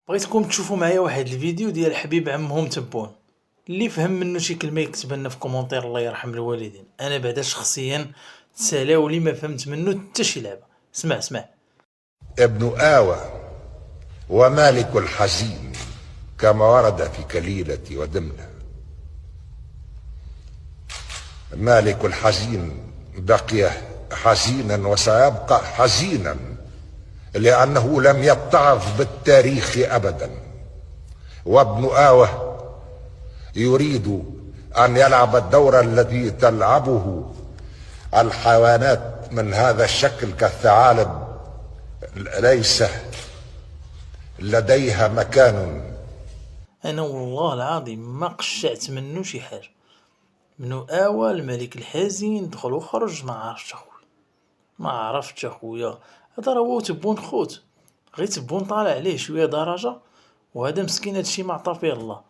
بغيتكم تشوفوا معايا واحد الفيديو ديال حبيب عمهم تبون. اللي فهم منه شي كلمه يكتب لنا في كومونتير الله يرحم الوالدين. انا بعدا شخصيا تسالاو لي ما فهمت منه حتى شي لعبه. اسمع. ابن آوى ومالك الحزين كما ورد في كليلة ودمنة. مالك الحزين بقي حزينا وسيبقى حزينا لأنه لم يتعظ بالتاريخ أبدا، وابن آوى يريد أن يلعب الدور الذي تلعبه الحيوانات من هذا الشكل كالثعالب، ليس لديها مكان. انا والله العظيم ما قشعت منه شي حاجه. منو اوا الملك الحزين دخل وخرج ما عرفتش اخويا. هذا راه هو تبون خوت، غير تبون طالع عليه شويه درجه، وهذا مسكين هادشي ما عطا فيه الله.